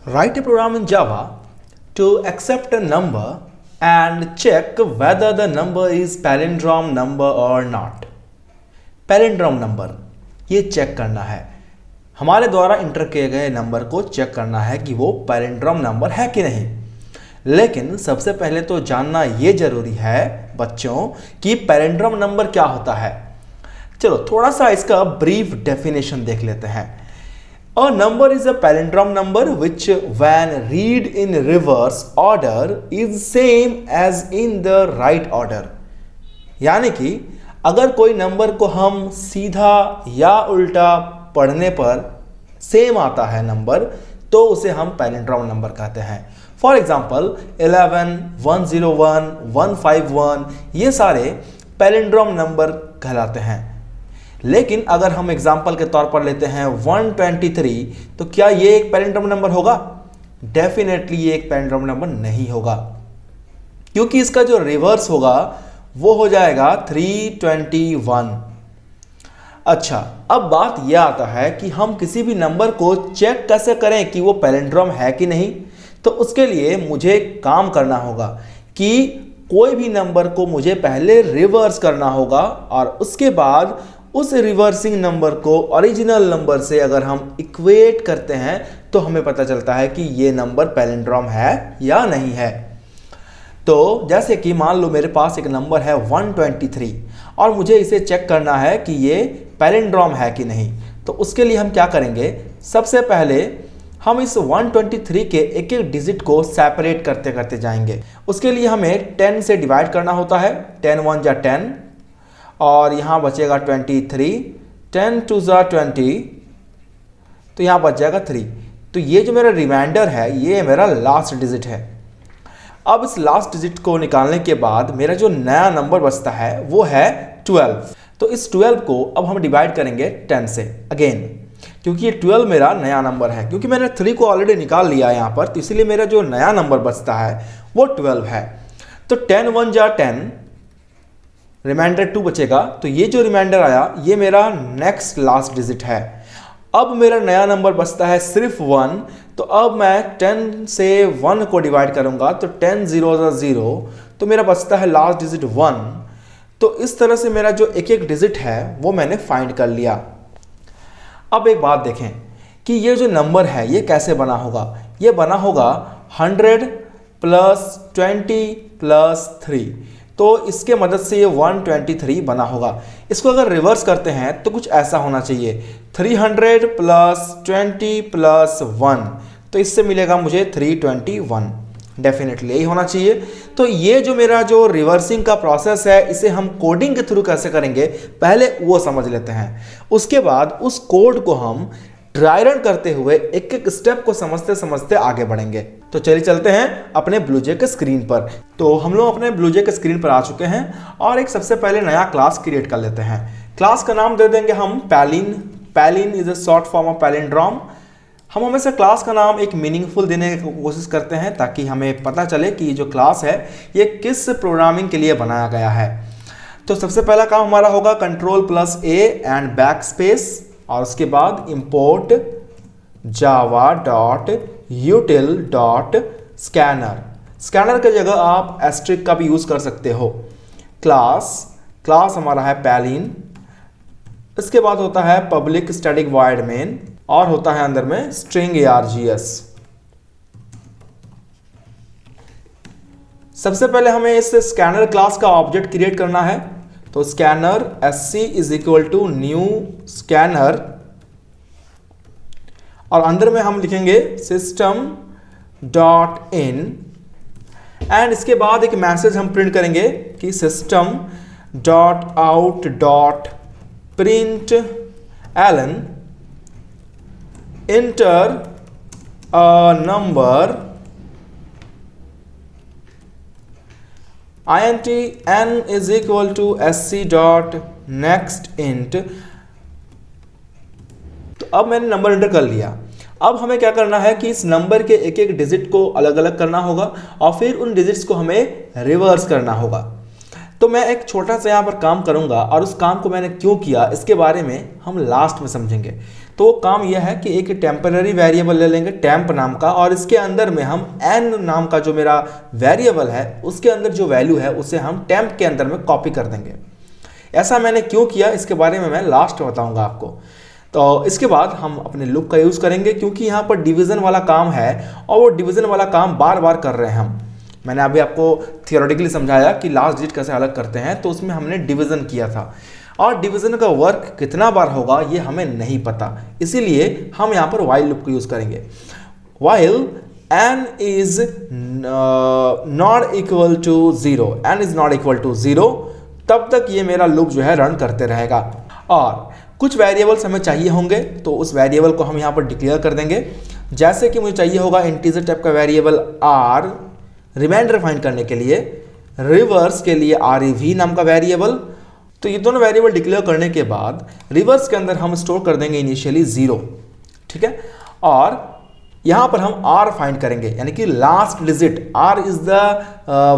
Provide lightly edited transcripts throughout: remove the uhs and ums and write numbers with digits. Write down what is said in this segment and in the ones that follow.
Write a program in Java to accept a number and check whether the number is palindrome number or not. Palindrome number ये check करना है, हमारे द्वारा inter किए गए number को चेक करना है कि वो पैलिंड्रोम नंबर है कि नहीं। लेकिन सबसे पहले तो जानना ये जरूरी है बच्चों कि पैलिंड्रोम नंबर क्या होता है। चलो थोड़ा सा इसका ब्रीफ डेफिनेशन देख लेते हैं। A number is a palindrome number which when read in reverse order is same as in the right order। यानी कि अगर कोई नंबर को हम सीधा या उल्टा पढ़ने पर सेम आता है नंबर, तो उसे हम पैलिंड्रोम नंबर कहते हैं। फॉर एग्जाम्पल 11, 101, 151 ये सारे पैलिंड्रोम नंबर कहलाते हैं। लेकिन अगर हम एग्जाम्पल के तौर पर लेते हैं 123, तो क्या ये एक पैलिंड्रोम नंबर होगा? डेफिनेटली ये एक पैलिंड्रोम नंबर नहीं होगा, क्योंकि इसका जो रिवर्स होगा वो हो जाएगा 321। अच्छा, अब बात यह आता है कि हम किसी भी नंबर को चेक कैसे करें कि वो पैलिंड्रोम है कि नहीं। तो उसके लिए मुझे काम करना होगा कि कोई भी नंबर को मुझे पहले रिवर्स करना होगा और उसके बाद उस रिवर्सिंग नंबर को ओरिजिनल नंबर से अगर हम इक्वेट करते हैं तो हमें पता चलता है कि ये नंबर पैलिंड्रोम है या नहीं है। तो जैसे कि मान लो मेरे पास एक नंबर है 123 और मुझे इसे चेक करना है कि ये पैलिंड्रोम है कि नहीं। तो उसके लिए हम क्या करेंगे, सबसे पहले हम इस 123 के एक एक डिजिट को सेपरेट करते करते जाएंगे। उसके लिए हमें 10 से डिवाइड करना होता है। 10 1 जा 10 और यहाँ बचेगा 23, 10 2 जा 20, तो यहाँ बच जाएगा 3। तो ये जो मेरा रिमाइंडर है ये मेरा लास्ट डिजिट है। अब इस लास्ट डिजिट को निकालने के बाद मेरा जो नया नंबर बचता है वो है 12। तो इस 12 को अब हम डिवाइड करेंगे 10 से अगेन, क्योंकि ये 12 मेरा नया नंबर है। क्योंकि मैंने 3 को ऑलरेडी निकाल लिया है यहाँ पर, तो इसलिए मेरा जो नया नंबर बचता है वो 12 है। तो 10 1 जा 10, रिमाइंडर 2 बचेगा। तो ये जो रिमाइंडर आया ये मेरा नेक्स्ट लास्ट डिजिट है। अब मेरा नया नंबर बचता है सिर्फ 1। तो अब मैं 10 से 1 को डिवाइड करूंगा, तो 10 0 जा 0, तो मेरा बचता है लास्ट डिजिट 1। तो इस तरह से मेरा जो एक एक डिजिट है वो मैंने फाइंड कर लिया। अब एक बात देखें कि ये जो नंबर है ये कैसे बना होगा। ये बना होगा 100 प्लस 20 प्लस 3। तो इसके मदद से ये 123 बना होगा। इसको अगर रिवर्स करते हैं तो कुछ ऐसा होना चाहिए 300 प्लस 20 प्लस 1, तो इससे मिलेगा मुझे 321। डेफिनेटली यही होना चाहिए। तो ये जो मेरा जो रिवर्सिंग का प्रोसेस है इसे हम कोडिंग के थ्रू कैसे करेंगे पहले वो समझ लेते हैं। उसके बाद उस कोड को हम ड्राई रन करते हुए एक एक स्टेप को समझते समझते आगे बढ़ेंगे। तो चलिए चलते हैं अपने ब्लूजे के स्क्रीन पर। तो हम लोग अपने ब्लूजे के स्क्रीन पर आ चुके हैं और एक सबसे पहले नया क्लास क्रिएट कर लेते हैं। क्लास का नाम दे देंगे हम palin. Palin is a short form of palindrome. हम हमेशा क्लास का नाम एक मीनिंगफुल देने की कोशिश करते हैं ताकि हमें पता चले कि जो क्लास है ये किस प्रोग्रामिंग के लिए बनाया गया है। तो सबसे पहला काम हमारा होगा Ctrl+A एंड बैक स्पेस, और उसके बाद import java.util.scanner। स्कैनर की जगह आप एस्ट्रिक का भी यूज कर सकते हो। क्लास हमारा है पैलिन। इसके बाद होता है पब्लिक स्टैटिक वॉइड मेन और होता है अंदर में स्ट्रिंग args। सबसे पहले हमें इस स्कैनर क्लास का ऑब्जेक्ट क्रिएट करना है। तो scanner sc is equal to new scanner और अंदर में हम लिखेंगे system.in एंड इसके बाद एक मैसेज हम प्रिंट करेंगे कि system.out.println enter a number int n is equal to sc.nextInt। तो अब मैंने नंबर एंटर कर लिया। अब हमें क्या करना है कि इस नंबर के एक एक डिजिट को अलग अलग करना होगा और फिर उन डिजिट्स को हमें रिवर्स करना होगा। तो मैं एक छोटा सा यहाँ पर काम करूँगा और उस काम को मैंने क्यों किया इसके बारे में हम लास्ट में समझेंगे। तो वो काम यह है कि एक टेम्पररी वेरिएबल ले लेंगे टेम्प नाम का, और इसके अंदर में हम n नाम का जो मेरा वेरिएबल है उसके अंदर जो वैल्यू है उसे हम टेम्प के अंदर में कॉपी कर देंगे। ऐसा मैंने क्यों किया इसके बारे में मैं लास्ट में बताऊँगा आपको। तो इसके बाद हम अपने लूप का यूज़ करेंगे, क्योंकि यहाँ पर डिवीज़न वाला काम है और वो डिवीज़न वाला काम बार बार कर रहे हैं हम। मैंने अभी आपको थियोरेटिकली समझाया कि लास्ट डिजिट कैसे अलग करते हैं, तो उसमें हमने डिवीज़न किया था और डिवीज़न का वर्क कितना बार होगा ये हमें नहीं पता, इसीलिए हम यहाँ पर वाइल लूप को यूज़ करेंगे। While n is not equal to 0, n is not equal to 0, तब तक ये मेरा लूप जो है रन करते रहेगा। और कुछ वेरिएबल्स हमें चाहिए होंगे तो उस वेरिएबल को हम यहाँ पर डिक्लेयर कर देंगे। जैसे कि मुझे चाहिए होगा इंटीजर टाइप का वेरिएबल r, रिमाइंडर फाइंड करने के लिए, रिवर्स के लिए rev नाम का वेरिएबल। तो ये दोनों वेरिएबल डिक्लेयर करने के बाद रिवर्स के अंदर हम स्टोर कर देंगे इनिशियली 0, ठीक है। और यहाँ पर हम r फाइंड करेंगे, यानी कि last digit. r is the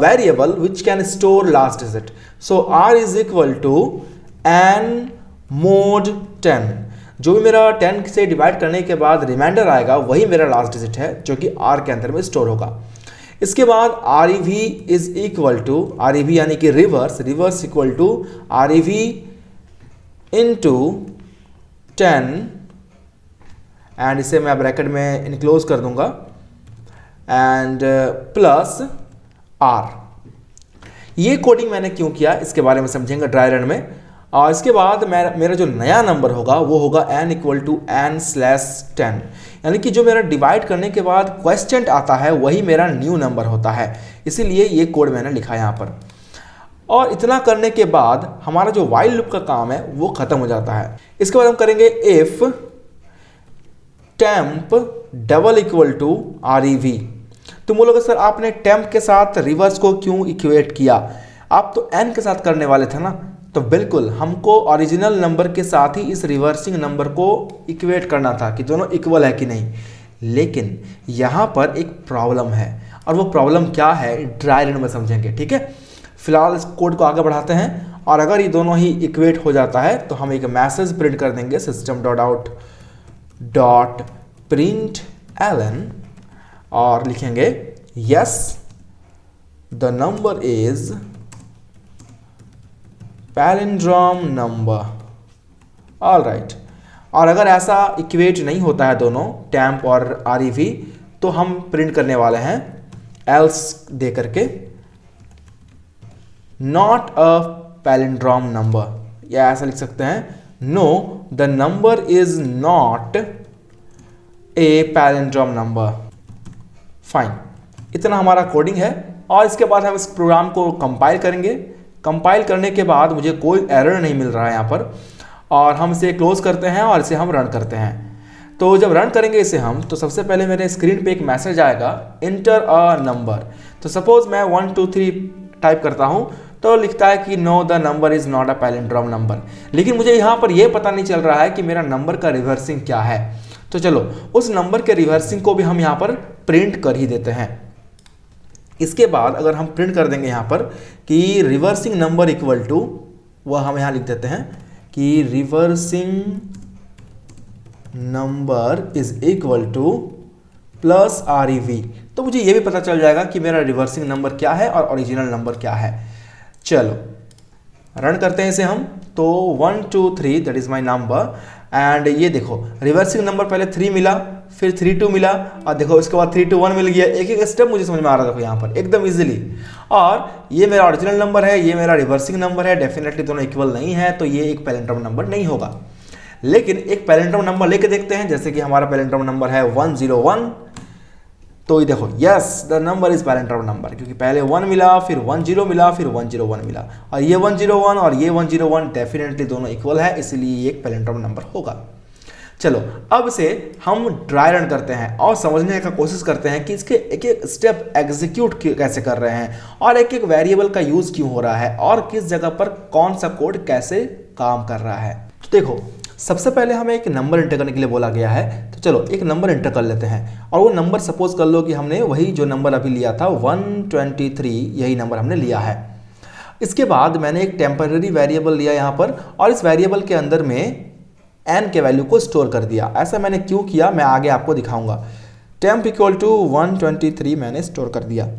variable which can store last digit. So r is equal to n mod 10। जो भी मेरा 10 से डिवाइड करने के बाद रिमाइंडर आएगा वही मेरा लास्ट डिजिट है जो कि r के अंदर में स्टोर होगा। इसके बाद rev is equal to rev यानी कि reverse equal to rev into 10, and इसे मैं ब्रैकेट में इनक्लोज कर दूंगा, एंड प्लस r। ये कोडिंग मैंने क्यों किया इसके बारे में समझेंगे ड्राई रन में। और इसके बाद मेरा जो नया नंबर होगा वो होगा n इक्वल टू n/10, यानी कि जो मेरा डिवाइड करने के बाद क्वेश्चन आता है वही मेरा न्यू नंबर होता है, इसीलिए ये कोड मैंने लिखा है यहाँ पर। और इतना करने के बाद हमारा जो वाइल लूप का काम है वो खत्म हो जाता है। इसके बाद हम करेंगे if temp double equal to rev। तो बोलोगे सर आपने टेम्प के साथ रिवर्स को क्यों इक्वेट किया, आप तो n के साथ करने वाले थे ना। तो बिल्कुल हमको ओरिजिनल नंबर के साथ ही इस रिवर्सिंग नंबर को इक्वेट करना था कि दोनों इक्वल है कि नहीं, लेकिन यहाँ पर एक प्रॉब्लम है, और वो प्रॉब्लम क्या है ड्राई रन में समझेंगे, ठीक है। फिलहाल इस कोड को आगे बढ़ाते हैं, और अगर ये दोनों ही इक्वेट हो जाता है तो हम एक मैसेज प्रिंट कर देंगे system.out.println और लिखेंगे yes the number is palindrome number, all right. और अगर ऐसा इक्वेट नहीं होता है दोनों टेम्प और rev, तो हम प्रिंट करने वाले हैं एल्स दे करके नॉट अ पैलिंड्रोम नंबर, या ऐसा लिख सकते हैं know the number is not a palindrome number. Fine, इतना हमारा कोडिंग है। और इसके बाद हम इस प्रोग्राम को कंपाइल करेंगे। कंपाइल करने के बाद मुझे कोई एरर नहीं मिल रहा है यहाँ पर, और हम इसे क्लोज करते हैं और इसे हम रन करते हैं। तो जब रन करेंगे इसे हम, तो सबसे पहले मेरे स्क्रीन पे एक मैसेज आएगा इंटर अ नंबर। तो सपोज मैं 1 2 3 टाइप करता हूँ तो लिखता है कि know the number is not a palindrome number, लेकिन मुझे यहाँ पर यह पता नहीं चल रहा है कि मेरा नंबर का रिवर्सिंग क्या है। तो चलो उस नंबर के रिवर्सिंग को भी हम यहाँ पर प्रिंट कर ही देते हैं। इसके बाद अगर हम प्रिंट कर देंगे यहाँ पर कि रिवर्सिंग नंबर इक्वल टू, वह हम यहाँ लिख देते हैं कि reversing number is equal two plus rev, तो मुझे ये भी पता चल जाएगा कि मेरा रिवर्सिंग नंबर क्या है और ओरिजिनल नंबर क्या है। चलो रन करते हैं इसे हम। तो 1 2 3 that is my number, and ये देखो रिवर्सिंग नंबर पहले 3 मिला, फिर 3 2 मिला, और देखो इसके बाद 3 2 1 मिल गया। एक एक स्टेप मुझे समझ में आ रहा था यहाँ पर एकदम इजीली। और ये मेरा ओरिजिनल नंबर है, ये मेरा रिवर्सिंग नंबर है, डेफिनेटली दोनों इक्वल नहीं है, तो ये एक पैलिंड्रोम नंबर नहीं होगा। लेकिन एक पैलिंड्रोम नंबर लेके देखते हैं, जैसे कि हमारा पैलिंड्रोम नंबर है 101। तो ये देखो yes the number is palindrome number, क्योंकि पहले 1 मिला, फिर 10 मिला, फिर 101 मिला, और ये 101 और ये 101 डेफिनेटली दोनों इक्वल है, इसलिए ये एक पैलिंड्रोम नंबर होगा। चलो अब से हम ड्राई रन करते हैं और समझने का कोशिश करते हैं कि इसके एक एक स्टेप एग्जीक्यूट कैसे कर रहे हैं, और एक एक वेरिएबल का यूज क्यों हो रहा है, और किस जगह पर कौन सा कोड कैसे काम कर रहा है। तो देखो सबसे पहले हमें एक नंबर एंटर करने के लिए बोला गया है, तो चलो एक नंबर एंटर कर लेते हैं। और वो नंबर सपोज कर लो कि हमने वही जो नंबर अभी लिया था 123, यही नंबर हमने लिया है। इसके बाद मैंने एक टेम्पररी वेरिएबल लिया यहाँ पर और इस वेरिएबल के अंदर में n के वैल्यू को स्टोर कर दिया। ऐसा मैंने क्यों किया मैं आगे आपको दिखाऊंगा। temp इक्वल टू 123 मैंने स्टोर कर दिया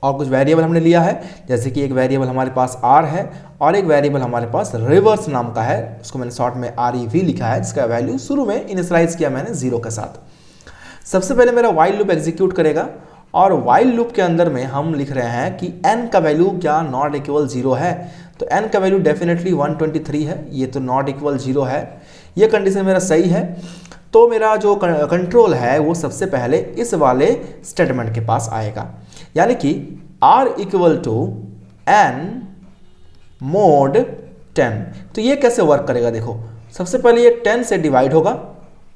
और कुछ वेरिएबल हमने लिया है, जैसे कि एक वेरिएबल हमारे पास r है और एक वेरिएबल हमारे पास रिवर्स नाम का है, उसको मैंने शॉर्ट में rev लिखा है, जिसका वैल्यू शुरू में इनिशियलाइज किया मैंने 0 के साथ। सबसे पहले मेरा वाइल लूप एग्जीक्यूट करेगा और वाइल लूप के अंदर में हम लिख रहे हैं कि n का वैल्यू क्या नॉट इक्वल 0 है, तो n का वैल्यू डेफिनेटली 123 है, ये तो नॉट इक्वल 0 है, ये कंडीशन मेरा सही है। तो मेरा जो कंट्रोल है वो सबसे पहले इस वाले स्टेटमेंट के पास आएगा, यानी कि r equal to n mod 10। तो ये कैसे वर्क करेगा, देखो सबसे पहले ये 10 से डिवाइड होगा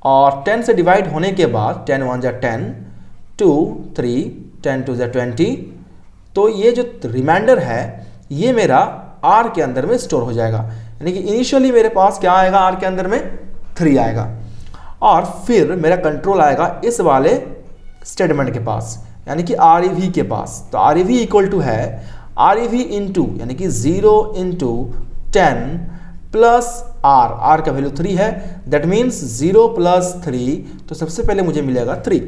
और 10 से डिवाइड होने के बाद 10 1 जा 10, 2 3, 10 2 जा 20, तो ये जो रिमाइंडर है ये मेरा r के अंदर में स्टोर हो जाएगा, यानी कि इनिशियली मेरे पास क्या आएगा r के अंदर में 3 आएगा और फिर मेरा कंट्रोल आएगा इस वाले स्टेटमेंट के पास, यानी कि rev के पास। तो rev इक्वल टू है rev इंटू यानी कि 0 इंटू 10 प्लस r का वैल्यू 3 है, दैट मीन्स 0 प्लस 3, तो सबसे पहले मुझे मिलेगा 3।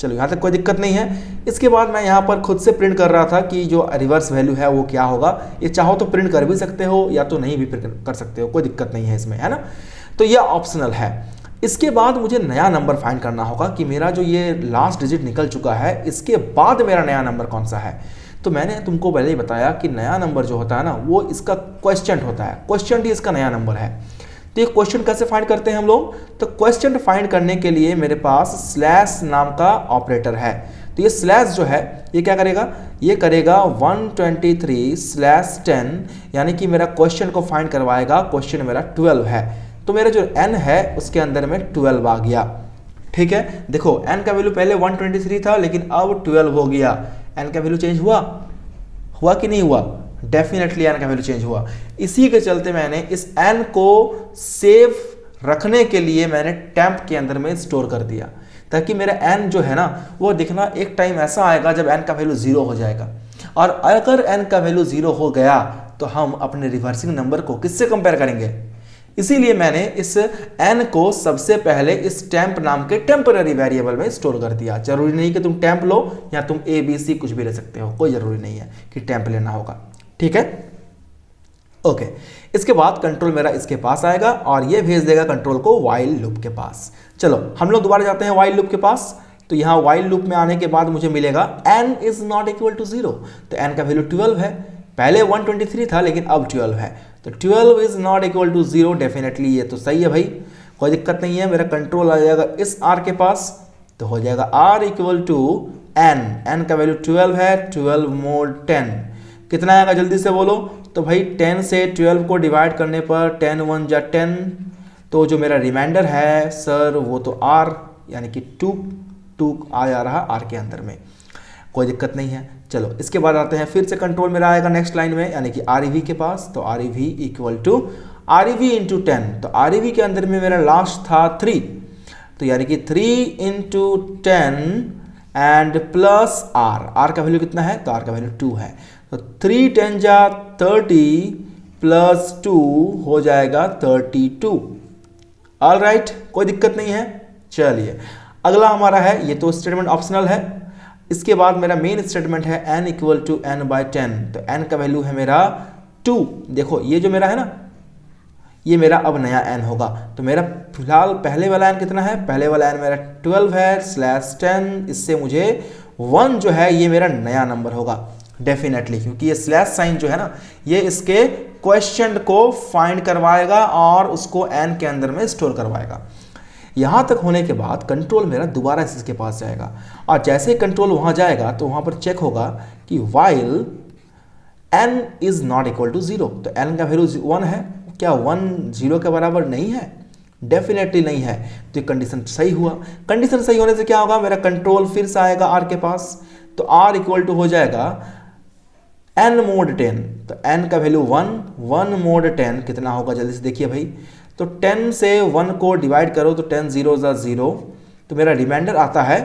चलो यहाँ तक कोई दिक्कत नहीं है। इसके बाद मैं यहाँ पर खुद से प्रिंट कर रहा था कि जो रिवर्स वैल्यू है वो क्या होगा, ये चाहो तो प्रिंट कर भी सकते हो या तो नहीं भी प्रिंट कर सकते हो, कोई दिक्कत नहीं है इसमें, है ना, तो ये ऑप्शनल है। इसके बाद मुझे नया नंबर फाइंड करना होगा कि मेरा जो ये लास्ट डिजिट निकल चुका है इसके बाद मेरा नया नंबर कौन सा है। तो मैंने तुमको पहले ही बताया कि नया नंबर जो होता है ना वो इसका क्वेश्चन होता है, क्वेश्चन ही इसका नया नंबर है। तो ये क्वेश्चन कैसे फाइंड करते हैं हम लोग, तो क्वेश्चन फाइंड करने के लिए मेरे पास स्लैश नाम का ऑपरेटर है। तो ये स्लैश जो है ये क्या करेगा, ये करेगा 123/10, यानी कि मेरा क्वेश्चन को फाइंड करवाएगा। क्वेश्चन मेरा 12 है, तो मेरा जो n है उसके अंदर में 12 आ गया। ठीक है, देखो n का वैल्यू पहले 123 था लेकिन अब 12 हो गया। n का वैल्यू चेंज हुआ कि नहीं हुआ, डेफिनेटली n का वैल्यू चेंज हुआ। इसी के चलते मैंने इस n को सेव रखने के लिए मैंने टेम्प के अंदर में स्टोर कर दिया, ताकि मेरा n जो है ना वो देखना एक टाइम ऐसा आएगा जब n का वैल्यू 0 हो जाएगा, और अगर n का वैल्यू 0 हो गया तो हम अपने रिवर्सिंग नंबर को किससे कंपेयर करेंगे। इसीलिए मैंने इस n को सबसे पहले इस टेम्प नाम के टेम्पररी वेरिएबल में स्टोर कर दिया। जरूरी नहीं कि तुम टेम्प लो या तुम ABC कुछ भी ले सकते हो, कोई जरूरी नहीं है कि टेम्प लेना होगा। ठीक है, ओके। इसके बाद कंट्रोल मेरा इसके पास आएगा और ये भेज देगा कंट्रोल को वाइल लूप के पास। चलो हम लोग दोबारा जाते हैं वाइल लूप के पास। तो यहाँ वाइल लूप में आने के बाद मुझे मिलेगा n is not equal to 0, तो n का वैल्यू 12 है, पहले 123 था लेकिन अब 12 है, तो 12 is not equal to 0, definitely ये तो सही है भाई, कोई दिक्कत नहीं है। मेरा कंट्रोल आ जाएगा इस r के पास, तो हो जाएगा r इक्वल टू n का वैल्यू 12 है, 12 मोड 10, कितना आएगा जल्दी से बोलो। तो भाई 10 से 12 को डिवाइड करने पर 10 1 जा 10, तो जो मेरा रिमाइंडर है सर वो तो r यानी कि 2 आ जा रहा r के अंदर में, कोई दिक्कत नहीं है। चलो इसके बाद आते हैं, फिर से कंट्रोल मेरा आएगा नेक्स्ट लाइन में, यानी कि rev के पास, तो rev equal to rev into 10, तो rev के अंदर में मेरा लास्ट था 3, तो यानी कि 3 इंटू 10 एंड प्लस r का वैल्यू कितना है, तो r का वैल्यू 2 है, तो 3 10 जा 30 प्लस 2 हो जाएगा 32। ऑल राइट, कोई दिक्कत नहीं है। चलिए अगला हमारा है, ये तो स्टेटमेंट ऑप्शनल है। इसके बाद मेरा मेन स्टेटमेंट है n इक्वल टू n/10, तो n का वैल्यू है मेरा 2। देखो ये जो मेरा है ना ये मेरा अब नया n होगा, तो मेरा फिलहाल पहले वाला n कितना है, पहले वाला n मेरा 12 है /10, इससे मुझे 1 जो है ये मेरा नया नंबर होगा डेफिनेटली, क्योंकि ये स्लैश साइन जो है ना ये इसके क्वेश्चन को फाइंड करवाएगा और उसको n के अंदर में स्टोर करवाएगा। यहाँ तक होने के बाद कंट्रोल मेरा दोबारा इसके पास जाएगा, और जैसे कंट्रोल वहाँ जाएगा तो वहाँ पर चेक होगा कि while n is not equal to 0, तो n का वैल्यू 1 है, क्या 1 0 के बराबर नहीं है, डेफिनेटली नहीं है, तो ये कंडीशन सही हुआ। कंडीशन सही होने से क्या होगा, मेरा कंट्रोल फिर से आएगा r के पास, तो r इक्वल टू हो जाएगा n मोड 10, तो n का वैल्यू 1 मोड 10 कितना होगा जल्दी से देखिए भाई, तो 10 से 1 को डिवाइड करो तो 10 0 ज़ा 0, तो मेरा रिमाइंडर आता है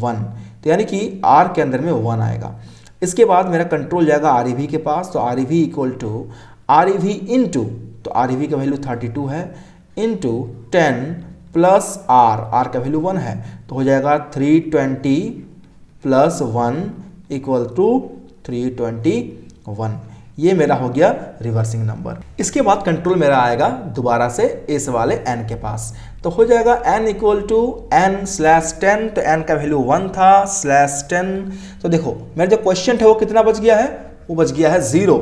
1, तो यानी कि r के अंदर में 1 आएगा। इसके बाद मेरा कंट्रोल जाएगा आर ई वी के पास, तो R E V equal to R E V into, तो आर ई वी का वैल्यू 32 है, इंटू 10 प्लस आर का वैल्यू 1 है, तो हो जाएगा 320 प्लस 1 इक्वल टू 321। ये मेरा हो गया रिवर्सिंग नंबर। इसके बाद कंट्रोल मेरा आएगा दोबारा से इस वाले n के पास, तो हो जाएगा n इक्वल टू n/10, तो n का वैल्यू 1 था /10। तो देखो मेरा जो क्वेश्चन है वो कितना बच गया है, वो बच गया है 0।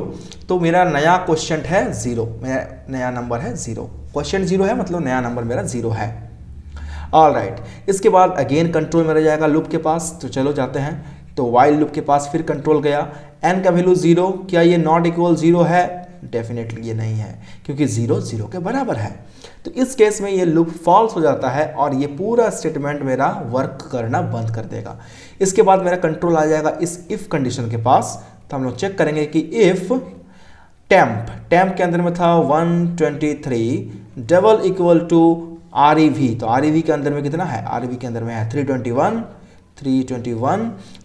तो मेरा नया क्वेश्चन है 0, मेरा नया नंबर है 0। क्वेश्चन 0 है मतलब नया नंबर मेरा 0 है। ऑल राइट, इसके बाद अगेन कंट्रोल मेरा जाएगा लूप के पास, तो चलो जाते हैं। तो वाइल लूप के पास फिर कंट्रोल गया, n का वैल्यू 0, क्या ये नॉट इक्वल 0 है? डेफिनेटली ये नहीं है, क्योंकि 0 0 के बराबर है। तो इस केस में ये लूप फॉल्स हो जाता है और ये पूरा स्टेटमेंट मेरा वर्क करना बंद कर देगा। इसके बाद मेरा कंट्रोल आ जाएगा इस इफ कंडीशन के पास, तो हम लोग चेक करेंगे कि इफ टेम्प के अंदर में था 123 double equal to R E V, तो आर ई वी के अंदर में कितना है, आर ई वी के अंदर में है 321,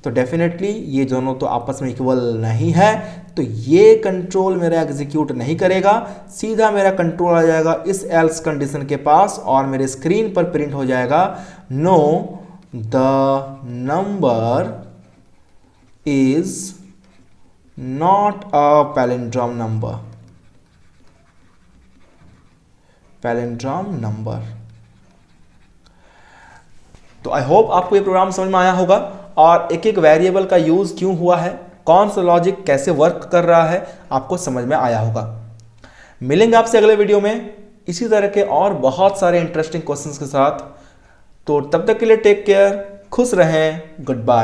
तो डेफिनेटली ये दोनों तो आपस में इक्वल नहीं है, तो ये कंट्रोल मेरा एग्जीक्यूट नहीं करेगा। सीधा मेरा कंट्रोल आ जाएगा इस एल्स कंडीशन के पास और मेरे स्क्रीन पर प्रिंट हो जाएगा know the number is not a palindrome number. तो आई होप आपको ये प्रोग्राम समझ में आया होगा और एक एक वेरिएबल का यूज क्यों हुआ है, कौन सा लॉजिक कैसे वर्क कर रहा है, आपको समझ में आया होगा। मिलेंगे आपसे अगले वीडियो में इसी तरह के और बहुत सारे इंटरेस्टिंग क्वेश्चंस के साथ। तो तब तक के लिए टेक केयर, खुश रहें, गुड बाय।